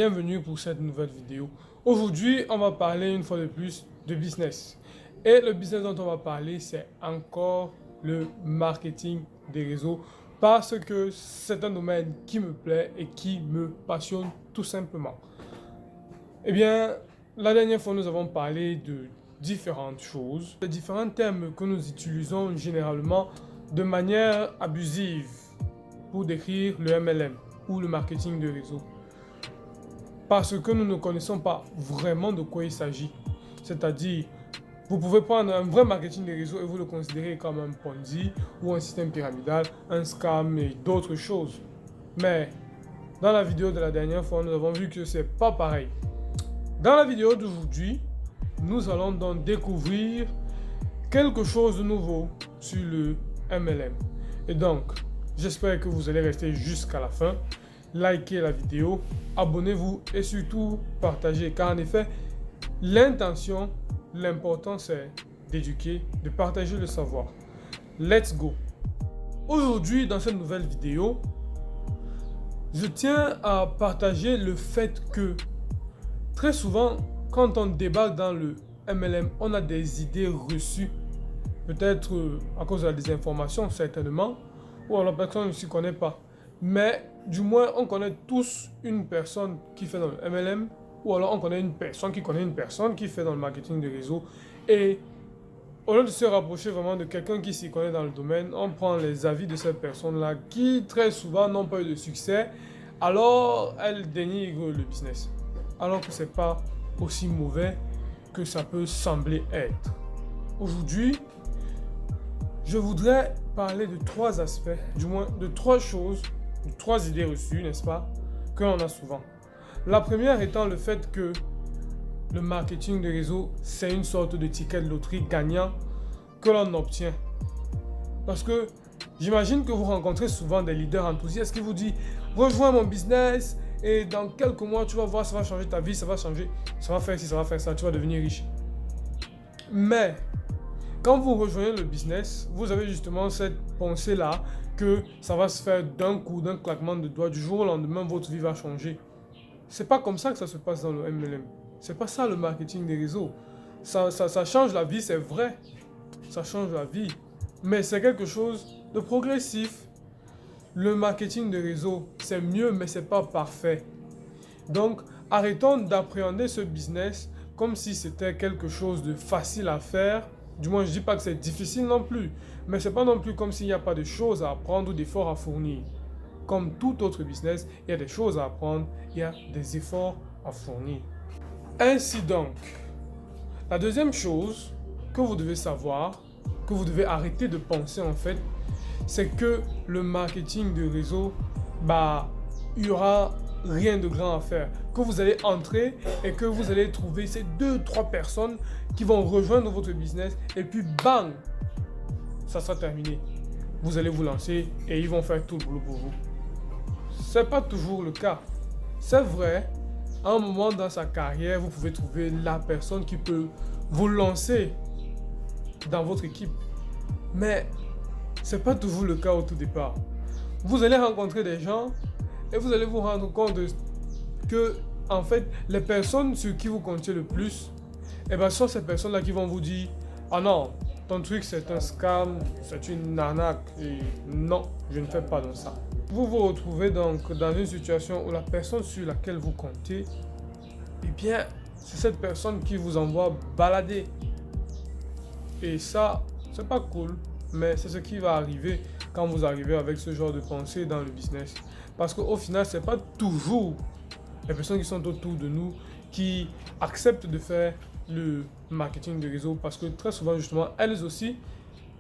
Bienvenue pour cette nouvelle vidéo. Aujourd'hui, on va parler une fois de plus de business. Et le business dont on va parler, c'est encore le marketing des réseaux parce que c'est un domaine qui me plaît et qui me passionne tout simplement. Eh bien, la dernière fois, nous avons parlé de différentes choses, de différents termes que nous utilisons généralement de manière abusive pour décrire le MLM ou le marketing de réseau. Parce que nous ne connaissons pas vraiment de quoi il s'agit. C'est-à-dire, vous pouvez prendre un vrai marketing de réseau et vous le considérez comme un Ponzi ou un système pyramidal, un scam et d'autres choses. Mais dans la vidéo de la dernière fois, nous avons vu que c'est pas pareil. Dans la vidéo d'aujourd'hui, nous allons donc découvrir quelque chose de nouveau sur le MLM. Et donc, j'espère que vous allez rester jusqu'à la fin. Likez la vidéo, abonnez-vous et surtout partagez. Car en effet, l'important c'est d'éduquer, de partager le savoir. Let's go! Aujourd'hui, dans cette nouvelle vidéo, je tiens à partager le fait que très souvent, quand on débat dans le MLM, on a des idées reçues. Peut-être à cause de la désinformation, certainement, ou alors personne ne s'y connaît pas. Mais du moins, on connaît tous une personne qui fait dans le MLM, ou alors on connaît une personne qui fait dans le marketing de réseau. Et au lieu de se rapprocher vraiment de quelqu'un qui s'y connaît dans le domaine, on prend les avis de cette personne-là qui très souvent n'ont pas eu de succès, alors elle dénigre le business. Alors que c'est pas aussi mauvais que ça peut sembler être. Aujourd'hui, je voudrais parler de trois aspects, du moins de trois choses, de trois idées reçues, n'est-ce pas, que l'on a souvent. La première étant le fait que le marketing de réseau, c'est une sorte de ticket de loterie gagnant que l'on obtient. Parce que j'imagine que vous rencontrez souvent des leaders enthousiastes qui vous disent « Rejoins mon business et dans quelques mois, tu vas voir, ça va changer ta vie, ça va changer, ça va faire ci, ça va faire ça, tu vas devenir riche. » Mais quand vous rejoignez le business, vous avez justement cette pensée-là que ça va se faire d'un coup, d'un claquement de doigts, du jour au lendemain, votre vie va changer. C'est pas comme ça que ça se passe dans le MLM. C'est pas ça le marketing des réseaux. Ça change la vie, c'est vrai. Ça change la vie. Mais c'est quelque chose de progressif. Le marketing de réseau, c'est mieux, mais c'est pas parfait. Donc, arrêtons d'appréhender ce business comme si c'était quelque chose de facile à faire. Du moins, je ne dis pas que c'est difficile non plus, mais ce n'est pas non plus comme s'il n'y a pas de choses à apprendre ou d'efforts à fournir. Comme tout autre business, il y a des choses à apprendre, il y a des efforts à fournir. Ainsi donc, la deuxième chose que vous devez savoir, que vous devez arrêter de penser en fait, c'est que le marketing de réseau, il y aura rien de grand à faire. Que vous allez entrer et que vous allez trouver ces 2-3 personnes qui vont rejoindre votre business et puis bang, ça sera terminé. Vous allez vous lancer et ils vont faire tout le boulot pour vous. C'est pas toujours le cas. C'est vrai, à un moment dans sa carrière, vous pouvez trouver la personne qui peut vous lancer dans votre équipe. Mais c'est pas toujours le cas au tout départ. Vous allez rencontrer des gens et vous allez vous rendre compte que, en fait, les personnes sur qui vous comptez le plus, sont ces personnes-là qui vont vous dire « Ah non, ton truc c'est un scam, c'est une arnaque, et non, je ne fais pas dans ça. » Vous vous retrouvez donc dans une situation où la personne sur laquelle vous comptez, c'est cette personne qui vous envoie balader. Et ça, c'est pas cool, mais c'est ce qui va arriver quand vous arrivez avec ce genre de pensée dans le business. Parce qu'au final, c'est pas toujours les personnes qui sont autour de nous qui acceptent de faire le marketing de réseau parce que très souvent, justement, elles aussi,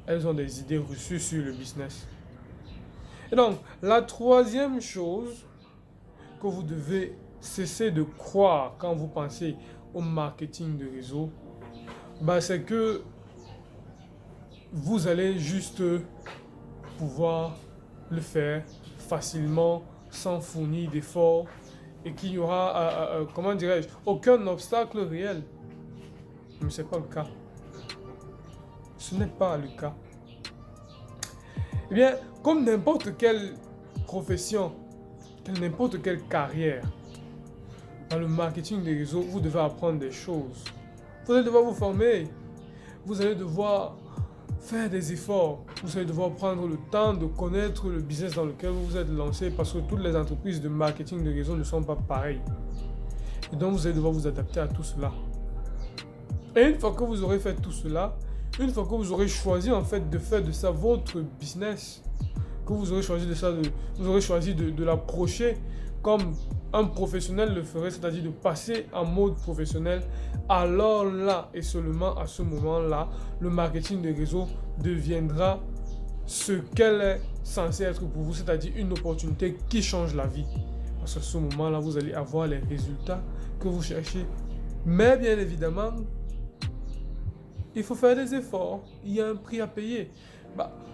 elles ont des idées reçues sur le business. Et donc, la troisième chose que vous devez cesser de croire quand vous pensez au marketing de réseau, c'est que vous allez juste pouvoir le faire facilement, sans fournir d'efforts, et qu'il n'y aura, aucun obstacle réel. Mais ce n'est pas le cas. Ce n'est pas le cas. Eh bien, comme n'importe quelle profession, n'importe quelle carrière, dans le marketing des réseaux, vous devez apprendre des choses. Vous allez devoir vous former. Vous allez devoir faire des efforts. Vous allez devoir prendre le temps de connaître le business dans lequel vous vous êtes lancé parce que toutes les entreprises de marketing de réseau ne sont pas pareilles. Et donc, vous allez devoir vous adapter à tout cela. Et une fois que vous aurez fait tout cela, une fois que vous aurez choisi en fait de faire de ça votre business, que vous aurez choisi de ça, vous aurez choisi de l'approcher comme un professionnel le ferait, c'est-à-dire de passer en mode professionnel, alors là et seulement à ce moment-là, le marketing de réseau deviendra ce qu'elle est censée être pour vous, c'est-à-dire une opportunité qui change la vie. Parce qu'à ce moment-là, vous allez avoir les résultats que vous cherchez. Mais bien évidemment, il faut faire des efforts. Il y a un prix à payer.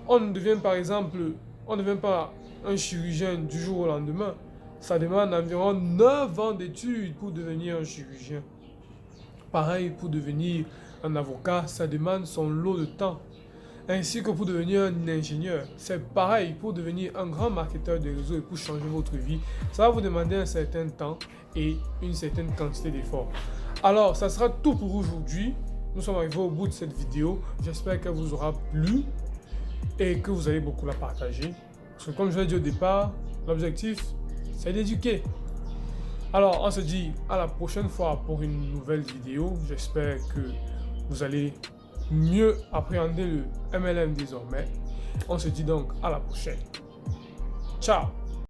On ne devient par exemple, on ne devient pas un chirurgien du jour au lendemain. Ça demande environ 9 ans d'études pour devenir un chirurgien. Pareil, pour devenir un avocat, ça demande son lot de temps. Ainsi que pour devenir un ingénieur, c'est pareil, pour devenir un grand marketeur de réseau et pour changer votre vie, ça va vous demander un certain temps et une certaine quantité d'efforts. Alors, ça sera tout pour aujourd'hui. Nous sommes arrivés au bout de cette vidéo. J'espère qu'elle vous aura plu et que vous allez beaucoup la partager. Parce que comme je l'ai dit au départ, l'objectif, c'est d'éduquer. Alors, on se dit à la prochaine fois pour une nouvelle vidéo. J'espère que vous allez mieux appréhender le MLM désormais. On se dit donc à la prochaine. Ciao!